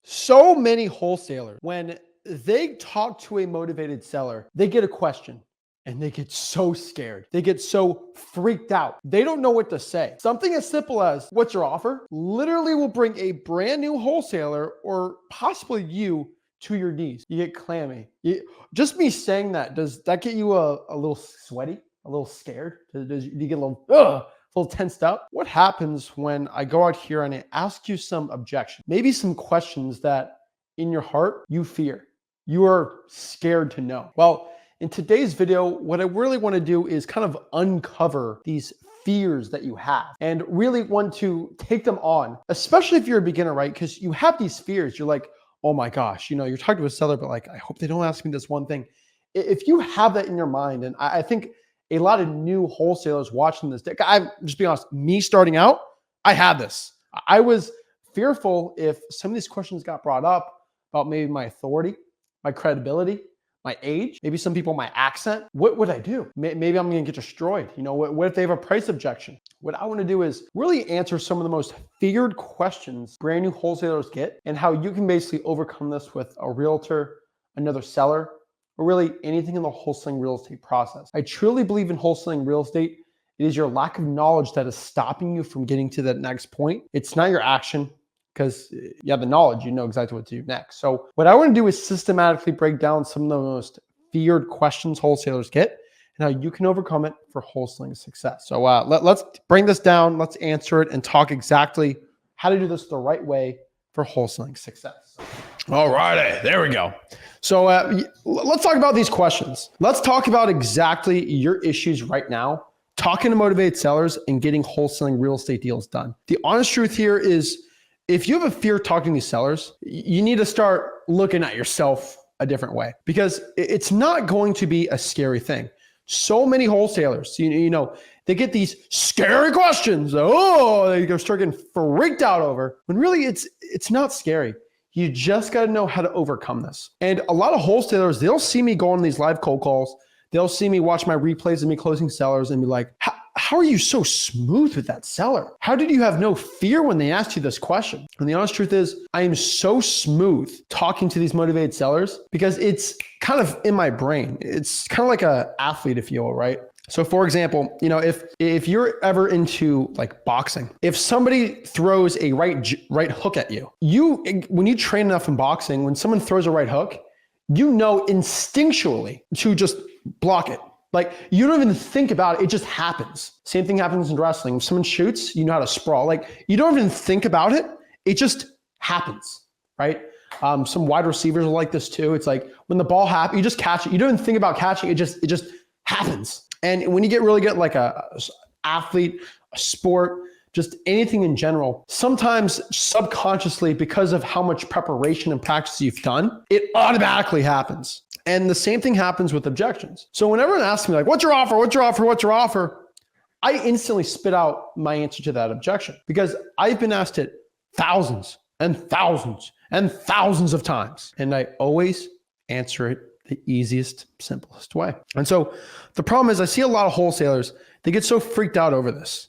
So many wholesalers, when they talk to a motivated seller, they get a question and they get so scared. They get so freaked out. They don't know what to say. Something as simple as, what's your offer? Literally will bring a brand new wholesaler or possibly you to your knees. You get clammy. Just me saying that, does that get you a little sweaty, a little scared? Do you get a little tensed up? What happens when I go out here and I ask you some objections, maybe some questions that in your heart you fear, you are scared to know? Well, in today's video, what I really want to do is kind of uncover these fears that you have and really want to take them on, especially if you're a beginner, right? Because you have these fears. You're like, oh my gosh, you're talking to a seller, but like, I hope they don't ask me this one thing. If you have that in your mind, and I think a lot of new wholesalers watching this, I'm just being honest, me starting out, I had this. I was fearful if some of these questions got brought up about maybe my authority, my credibility, my age, maybe some people, my accent. What would I do? Maybe I'm gonna get destroyed. What if they have a price objection? What I wanna do is really answer some of the most feared questions brand new wholesalers get and how you can basically overcome this with a realtor, another seller, or really anything in the wholesaling real estate process. I truly believe in wholesaling real estate. It is your lack of knowledge that is stopping you from getting to that next point. It's not your action, because you have the knowledge, you know exactly what to do next. So what I want to do is systematically break down some of the most feared questions wholesalers get and how you can overcome it for wholesaling success. So let's bring this down, let's answer it and talk exactly how to do this the right way for wholesaling success. All righty, there we go. So let's talk about these questions. Let's talk about exactly your issues right now, talking to motivated sellers and getting wholesaling real estate deals done. The honest truth here is, if you have a fear talking to these sellers, you need to start looking at yourself a different way, because it's not going to be a scary thing. So many wholesalers, they get these scary questions. They start getting freaked out over, when really it's not scary. You just got to know how to overcome this. And a lot of wholesalers, they'll see me go on these live cold calls. They'll see me watch my replays of me closing sellers and be like, how are you so smooth with that seller? How did you have no fear when they asked you this question? And the honest truth is, I am so smooth talking to these motivated sellers because it's kind of in my brain. It's kind of like an athlete, if you will, right? So for example, if you're ever into like boxing, if somebody throws a right hook at you, when you train enough in boxing, when someone throws a right hook, you know instinctually to just block it. Like, you don't even think about it. It just happens. Same thing happens in wrestling. If someone shoots, you know how to sprawl. Like, you don't even think about it. It just happens, right? Some wide receivers are like this too. It's like when the ball happens, you just catch it. You don't even think about catching it. It just happens. And when you get really good, like a athlete, a sport, just anything in general, sometimes subconsciously, because of how much preparation and practice you've done, it automatically happens. And the same thing happens with objections. So whenever everyone asks me like, what's your offer? What's your offer? What's your offer? I instantly spit out my answer to that objection, because I've been asked it thousands and thousands and thousands of times. And I always answer it the easiest, simplest way. And so the problem is, I see a lot of wholesalers, they get so freaked out over this.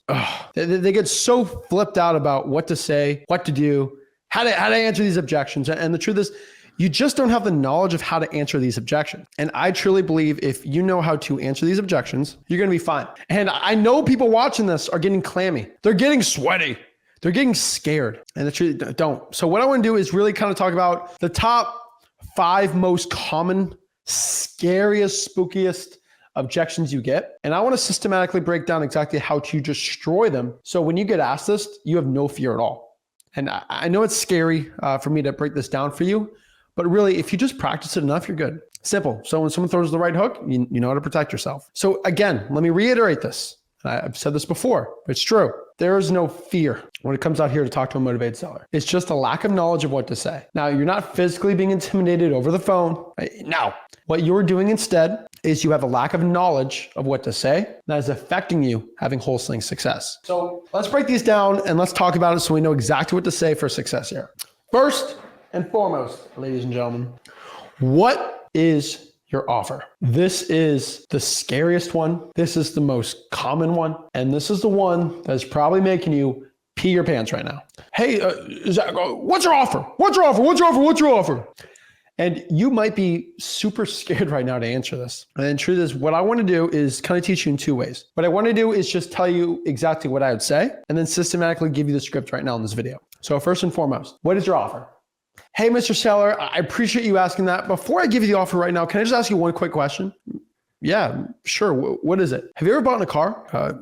They get so flipped out about what to say, what to do, how to answer these objections. And the truth is, you just don't have the knowledge of how to answer these objections. And I truly believe if you know how to answer these objections, you're going to be fine. And I know people watching this are getting clammy. They're getting sweaty. They're getting scared. And the truth, don't. So what I want to do is really kind of talk about the top 5 most common, scariest, spookiest objections you get. And I want to systematically break down exactly how to destroy them. So when you get asked this, you have no fear at all. And I know it's scary for me to break this down for you, but really, if you just practice it enough, you're good. Simple. So when someone throws the right hook, you know how to protect yourself. So again, let me reiterate this. I've said this before, but it's true. There is no fear when it comes out here to talk to a motivated seller. It's just a lack of knowledge of what to say. Now, you're not physically being intimidated over the phone. No. What you're doing instead is you have a lack of knowledge of what to say that is affecting you having wholesaling success. So let's break these down and let's talk about it so we know exactly what to say for success here. First and foremost, ladies and gentlemen, what is your offer? This is the scariest one. This is the most common one. And this is the one that's probably making you pee your pants right now. Hey, Zach, what's your offer? What's your offer? What's your offer? What's your offer? And you might be super scared right now to answer this. And the truth is, what I want to do is kind of teach you in two ways. What I want to do is just tell you exactly what I would say and then systematically give you the script right now in this video. So first and foremost, what is your offer? Hey, Mr. Seller, I appreciate you asking that. Before I give you the offer right now, can I just ask you one quick question? Yeah, sure. What is it? Have you ever bought in a car?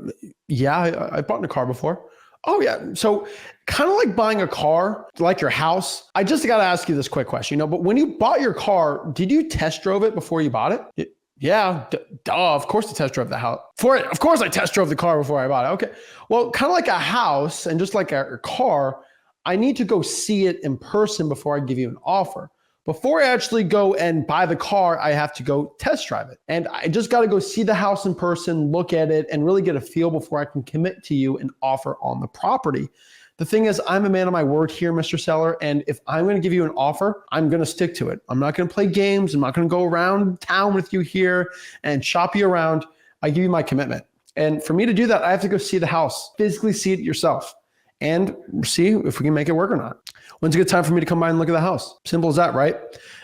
Yeah, I bought in a car before. Oh yeah. So kind of like buying a car, like your house. I just got to ask you this quick question, but when you bought your car, did you test drove it before you bought it? Yeah, duh, of course I test drove the house. Of course I test drove the car before I bought it. Okay. Well, kind of like a house and just like a car, I need to go see it in person before I give you an offer. Before I actually go and buy the car, I have to go test drive it. And I just got to go see the house in person, look at it, and really get a feel before I can commit to you an offer on the property. The thing is, I'm a man of my word here, Mr. Seller. And if I'm going to give you an offer, I'm going to stick to it. I'm not going to play games. I'm not going to go around town with you here and shop you around. I give you my commitment. And for me to do that, I have to go see the house, physically see it yourself, and see if we can make it work or not. When's a good time for me to come by and look at the house? Simple as that, right?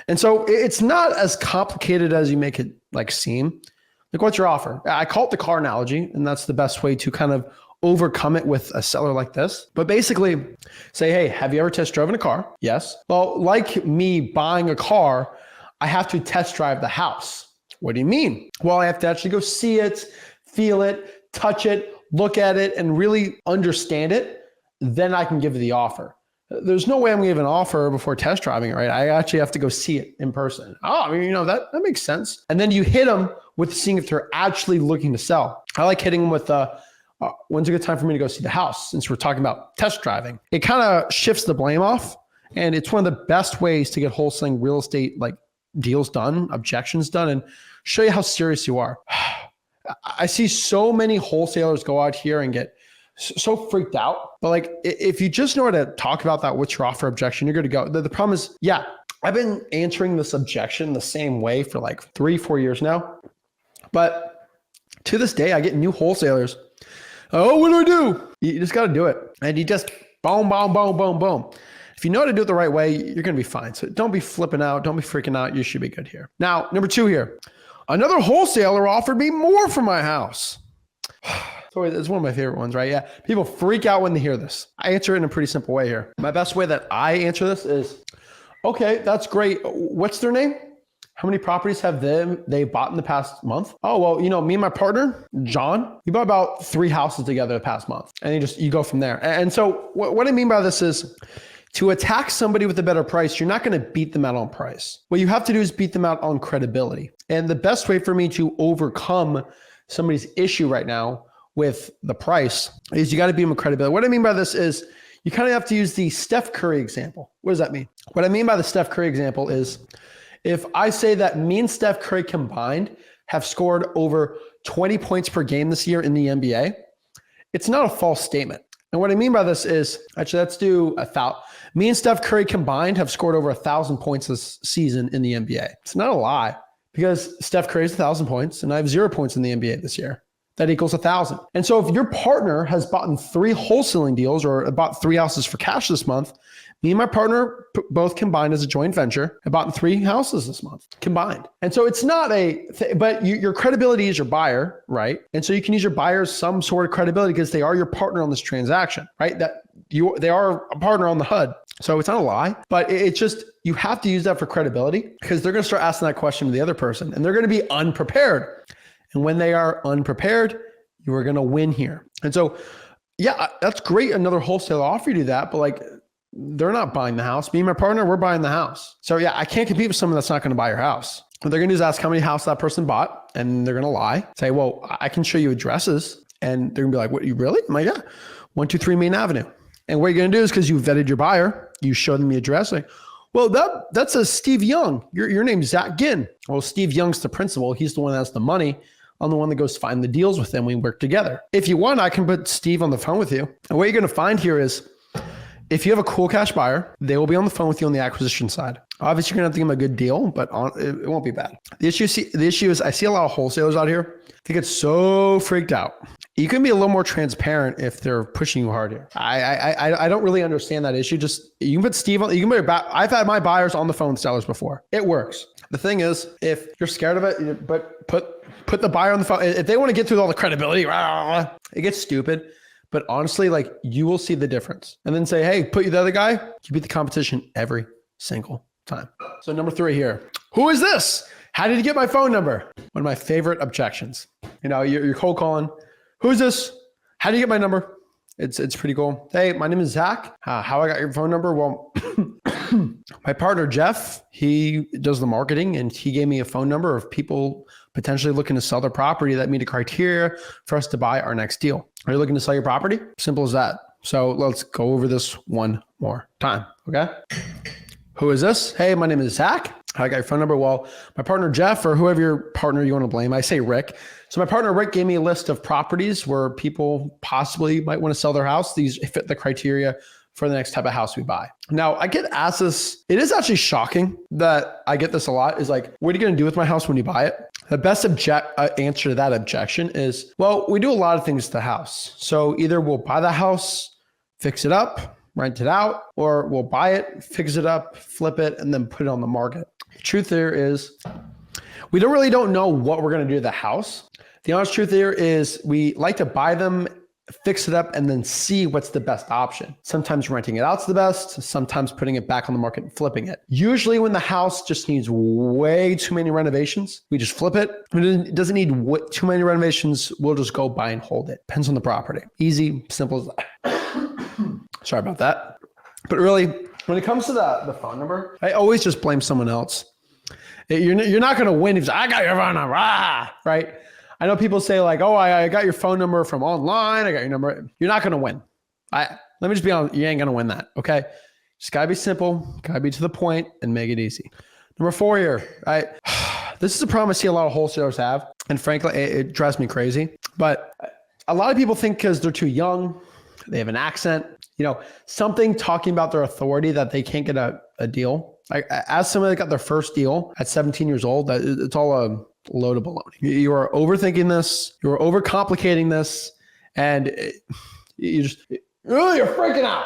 And so it's not as complicated as you make it seem. Like, what's your offer? I call it the car analogy, and that's the best way to kind of overcome it with a seller like this. But basically say, hey, have you ever test driven a car? Yes. Well, like me buying a car, I have to test drive the house. What do you mean? Well, I have to actually go see it, feel it, touch it, look at it, and really understand it. Then I can give you the offer. There's no way I'm going to give an offer before test driving it, right? I actually have to go see it in person. Oh, I mean, that makes sense. And then you hit them with seeing if they're actually looking to sell. I like hitting them with when's a good time for me to go see the house, since we're talking about test driving. It kind of shifts the blame off, and it's one of the best ways to get wholesaling real estate deals done, objections done, and show you how serious you are. I see so many wholesalers go out here and get so freaked out. But if you just know how to talk about that, what's your offer objection, you're good to go. The problem is, yeah, I've been answering this objection the same way for 3-4 years now. But to this day, I get new wholesalers. Oh, what do I do? You just got to do it. And you just boom, boom, boom, boom, boom. If you know how to do it the right way, you're going to be fine. So don't be flipping out. Don't be freaking out. You should be good here. Now, number 2 here. Another wholesaler offered me more for my house. So it's one of my favorite ones, right? Yeah. People freak out when they hear this. I answer it in a pretty simple way here. My best way that I answer this is, okay, that's great. What's their name? How many properties have they bought in the past month? Oh, well, me and my partner, John, we bought about 3 houses together the past month. And you go from there. And so what I mean by this is, to attack somebody with a better price, you're not going to beat them out on price. What you have to do is beat them out on credibility. And the best way for me to overcome somebody's issue right now with the price is you got to beat them with credibility. What I mean by this is you kind of have to use the Steph Curry example. What does that mean? What I mean by the Steph Curry example is, if I say that me and Steph Curry combined have scored over 20 points per game this year in the NBA, it's not a false statement. And what I mean by this is, actually, let's do me and Steph Curry combined have scored over 1,000 points this season in the NBA. It's not a lie, because Steph Curry has 1,000 points and I have 0 points in the NBA this year. That equals 1,000. And so if your partner has bought in 3 wholesaling deals or bought 3 houses for cash this month, me and my partner both combined as a joint venture have bought in 3 houses this month combined. And so it's not but your credibility is your buyer, right? And so you can use your buyers some sort of credibility because they are your partner on this transaction, right? They are a partner on the HUD. So it's not a lie, but it's just, you have to use that for credibility, because they're going to start asking that question to the other person and they're going to be unprepared. And when they are unprepared, you are going to win here. And so, yeah, that's great. Another wholesaler offer you to do that, but they're not buying the house. Me and my partner, we're buying the house. So yeah, I can't compete with someone that's not going to buy your house. What they're going to do is ask how many houses that person bought, and they're going to lie. Say, well, I can show you addresses. And they're going to be like, what, you really? I'm like, yeah, 123 Main Avenue. And what you're going to do is, because you vetted your buyer, you show them the address. Well, that's a Steve Young. Your name's Zach Ginn. Well, Steve Young's the principal. He's the one that has the money. I'm the one that goes find the deals with them. We work together. If you want, I can put Steve on the phone with you. And what you're going to find here is, if you have a cool cash buyer, they will be on the phone with you on the acquisition side. Obviously, you're going to have to give them a good deal, but it won't be bad. The issue is, I see a lot of wholesalers out here. They get so freaked out. you can be a little more transparent if they're pushing you hard here. I don't really understand that issue. Just you can put Steve on. You can put. I've had my buyers on the phone with sellers before. It works. The thing is, if you're scared of it, but put the buyer on the phone. If they want to get through all the credibility, it gets stupid. But honestly, like you will see the difference. And then say, hey, put you the other guy. You beat the competition every single time. So number 3 here. Who is this? How did you get my phone number? One of my favorite objections. You know, you're cold calling. Who's this? How do you get my number? It's pretty cool. Hey, my name is Zach. How I got your phone number? Well, my partner, Jeff, he does the marketing and he gave me a phone number of people potentially looking to sell their property that meet the criteria for us to buy our next deal. Are you looking to sell your property? Simple as that. So let's go over this one more time. Okay. Who is this? Hey, my name is Zach. How I got your phone number? Well, my partner, Jeff, or whoever your partner you want to blame, I say Rick. So my partner, Rick, gave me a list of properties where people possibly might want to sell their house. These fit the criteria for the next type of house we buy. Now, I get asked this. It is actually shocking that I get this a lot is like, what are you going to do with my house when you buy it? The best answer to that objection is, well, we do a lot of things to the house. So either we'll buy the house, fix it up, rent it out, or we'll buy it, fix it up, flip it, and then put it on the market. The truth there is we don't know what we're going to do to the house. The honest truth there is we like to buy them, fix it up, and then see what's the best option. Sometimes renting it out's the best. Sometimes putting it back on the market and flipping it. Usually when the house just needs way too many renovations, we just flip it. When it doesn't need too many renovations, we'll just go buy and hold it. Depends on the property. Easy, simple as that. Sorry about that. But really, when it comes to the phone number, I always just blame someone else. You're not going to win if I got your phone number, right? I know people say like, oh, I got your phone number from online. I got your number. You're not going to win. Let me just be honest. You ain't going to win that. Okay. Just got to be simple. Got to be to the point and make it easy. Number 4 here. This is a problem I see a lot of wholesalers have. And frankly, it drives me crazy. But a lot of people think because they're too young, they have an accent, something talking about their authority that they can't get a deal. As somebody that got their first deal at 17 years old, it's all a load of baloney. You are overthinking this. You are overcomplicating this. And you're freaking out.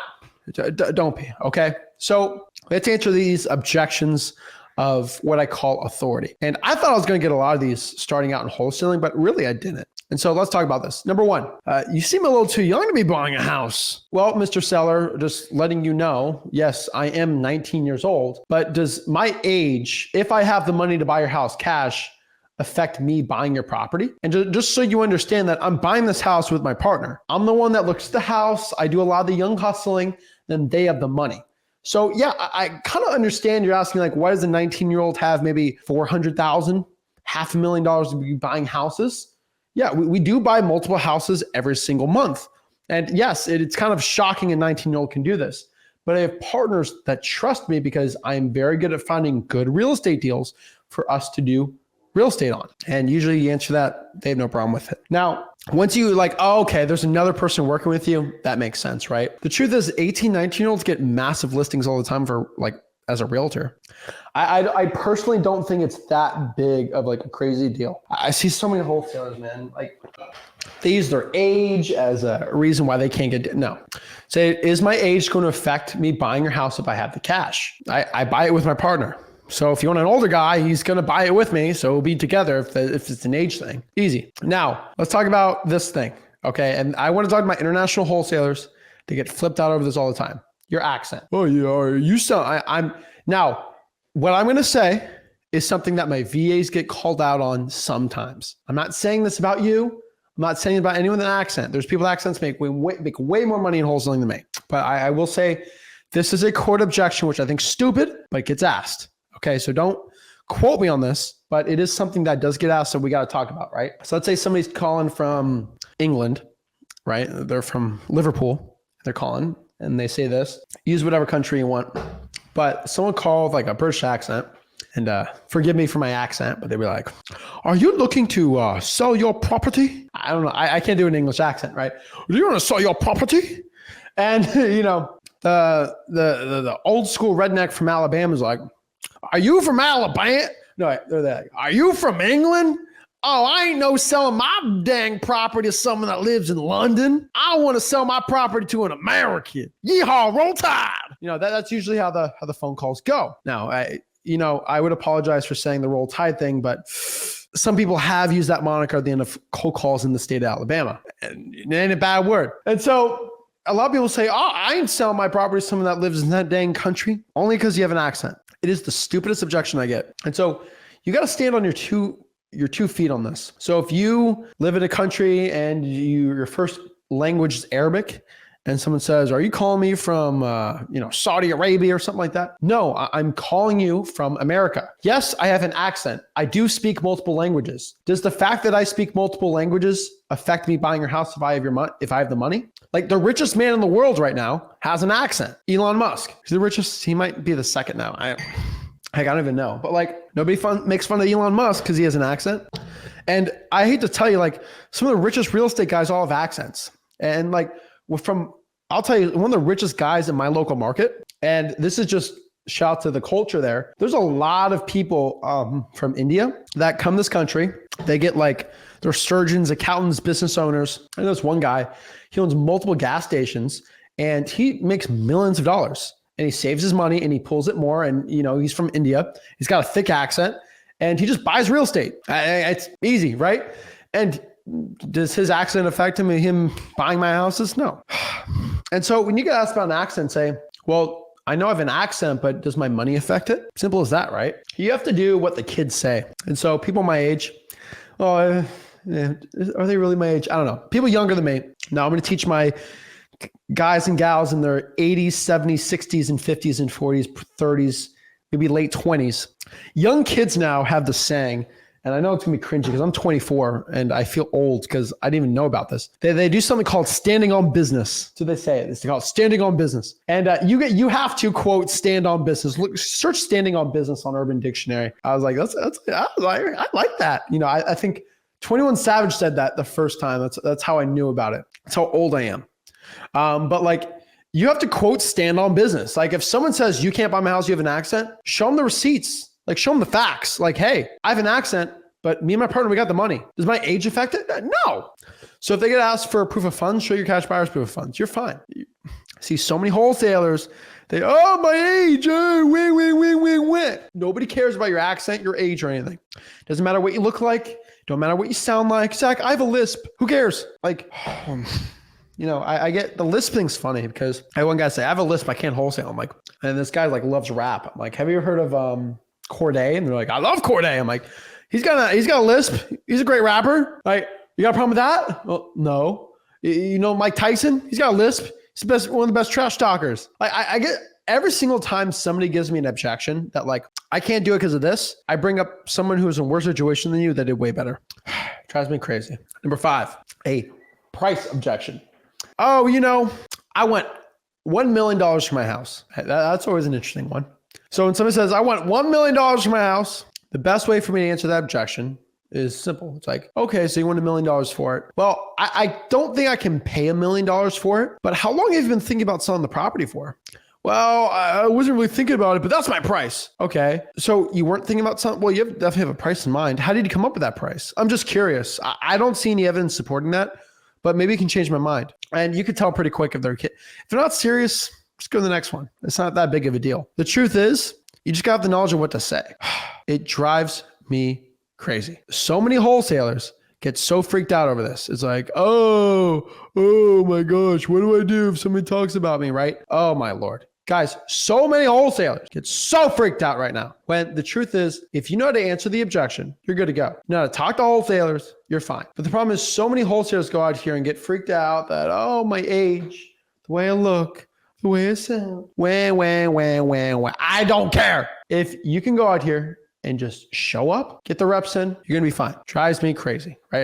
Don't be, okay? So let's answer these objections of what I call authority. And I thought I was going to get a lot of these starting out in wholesaling, but really I didn't. And so let's talk about this. Number 1, you seem a little too young to be buying a house. Well, Mr. Seller, just letting you know, yes, I am 19 years old, but does my age, if I have the money to buy your house cash, affect me buying your property? And just so you understand that I'm buying this house with my partner. I'm the one that looks at the house. I do a lot of the young hustling, then they have the money. So yeah, I kind of understand you're asking like, why does a 19-year-old have maybe $400,000, $500,000 to be buying houses? Yeah, we do buy multiple houses every single month. And yes, it's kind of shocking a 19-year-old can do this. But I have partners that trust me because I'm very good at finding good real estate deals for us to do real estate on. And usually you answer that, they have no problem with it. Now, once you like, oh, okay, there's another person working with you, that makes sense, right? The truth is 18, 19-year-olds get massive listings all the time for like, as a realtor. I personally don't think it's that big of like a crazy deal. I see so many wholesalers, man, like they use their age as a reason why they can't get, no. Say, is my age going to affect me buying your house if I have the cash? I buy it with my partner. So if you want an older guy, he's going to buy it with me. So we'll be together if it's an age thing. Easy. Now, let's talk about this thing. Okay. And I want to talk about international wholesalers. They get flipped out over this all the time. Your accent. Oh, you sound, now, what I'm going to say is something that my VAs get called out on sometimes. I'm not saying this about you. I'm not saying about anyone with an accent. There's people with accents make way more money in wholesaling than me. But I will say this is a court objection, which I think is stupid, but it gets asked. Okay, so don't quote me on this, but it is something that does get asked, so we got to talk about, right? So let's say somebody's calling from England, right? They're from Liverpool. They're calling, and they say this. Use whatever country you want. But someone called like a British accent, and forgive me for my accent, but they'd be like, are you looking to sell your property? I don't know. I can't do an English accent, right? Do you want to sell your property? And, the old school redneck from Alabama is like, are you from Alabama? No, they're like, are you from England? Oh, I ain't no selling my dang property to someone that lives in London. I want to sell my property to an American. Yeehaw, roll tide. That's usually how the phone calls go. Now, I would apologize for saying the roll tide thing, but some people have used that moniker at the end of cold calls in the state of Alabama, and it ain't a bad word. And so a lot of people say, oh, I ain't selling my property to someone that lives in that dang country, only because you have an accent. It is the stupidest objection I get. And so you got to stand on your two feet on this. So if you live in a country and your first language is Arabic, and someone says, are you calling me from, Saudi Arabia or something like that? No, I'm calling you from America. Yes, I have an accent. I do speak multiple languages. Does the fact that I speak multiple languages affect me buying your house if I have the money? Like the richest man in the world right now has an accent. Elon Musk. He's the richest. He might be the second now. I don't even know. But nobody makes fun of Elon Musk because he has an accent. And I hate to tell you, some of the richest real estate guys all have accents. And I'll tell you, one of the richest guys in my local market, and this is just shout to the culture there. There's a lot of people from India that come to this country. They get they're surgeons, accountants, business owners. And there's one guy, he owns multiple gas stations and he makes millions of dollars and he saves his money and he pulls it more. And, he's from India. He's got a thick accent and he just buys real estate. It's easy, right? And does his accent affect him buying my houses? No. And so when you get asked about an accent, say, well, I know I have an accent, but does my money affect it? Simple as that, right? You have to do what the kids say. And so people my age, are they really my age? I don't know. People younger than me. Now I'm going to teach my guys and gals in their 80s, 70s, 60s, and 50s and 40s, 30s, maybe late 20s. Young kids now have the saying, and I know it's going to be cringy because I'm 24 and I feel old because I didn't even know about this. They do something called standing on business. So they say it. It's called standing on business. And you have to quote stand on business. Look, search standing on business on Urban Dictionary. I was like, I like that. I think 21 Savage said that the first time. That's how I knew about it. That's how old I am. But you have to quote stand on business. If someone says you can't buy my house, you have an accent, show them the receipts. Show them the facts. Hey, I have an accent, but me and my partner, we got the money. Does my age affect it? No. So if they get asked for a proof of funds, show your cash buyer's proof of funds. You're fine. You see so many wholesalers, my age, win. Nobody cares about your accent, your age, or anything. Doesn't matter what you look like. Don't matter what you sound like. Zach, I have a lisp. Who cares? I get the lisp thing's funny because I had one guy say, I have a lisp, I can't wholesale. I'm like, and this guy loves rap. I'm like, have you ever heard of Corday? And they're like, I love Corday. I'm like, he's got a lisp. He's a great rapper. You got a problem with that? Well, no. Mike Tyson, he's got a lisp. He's one of the best trash talkers. I get every single time somebody gives me an objection that I can't do it because of this, I bring up someone who is in a worse situation than you that did way better. Drives me crazy. Number 5, a price objection. Oh, I want $1 million for my house. That's always an interesting one. So when somebody says, I want $1 million for my house, the best way for me to answer that objection is simple. It's okay, so you want $1 million for it. Well, I don't think I can pay $1 million for it, but how long have you been thinking about selling the property for? Well, I wasn't really thinking about it, but that's my price. Okay, so you weren't thinking about something? Well, you definitely have a price in mind. How did you come up with that price? I'm just curious. I don't see any evidence supporting that, but maybe you can change my mind. And you could tell pretty quick if they're not serious, just go to the next one. It's not that big of a deal. The truth is, you just got the knowledge of what to say. It drives me crazy. So many wholesalers get so freaked out over this. It's oh my gosh, what do I do if somebody talks about me, right? Oh my Lord. Guys, so many wholesalers get so freaked out right now when the truth is, if you know how to answer the objection, you're good to go. You know how to talk to wholesalers, you're fine. But the problem is so many wholesalers go out here and get freaked out that, my age, the way I look, the way I sound, I don't care. If you can go out here and just show up, get the reps in, you're going to be fine. Drives me crazy, right?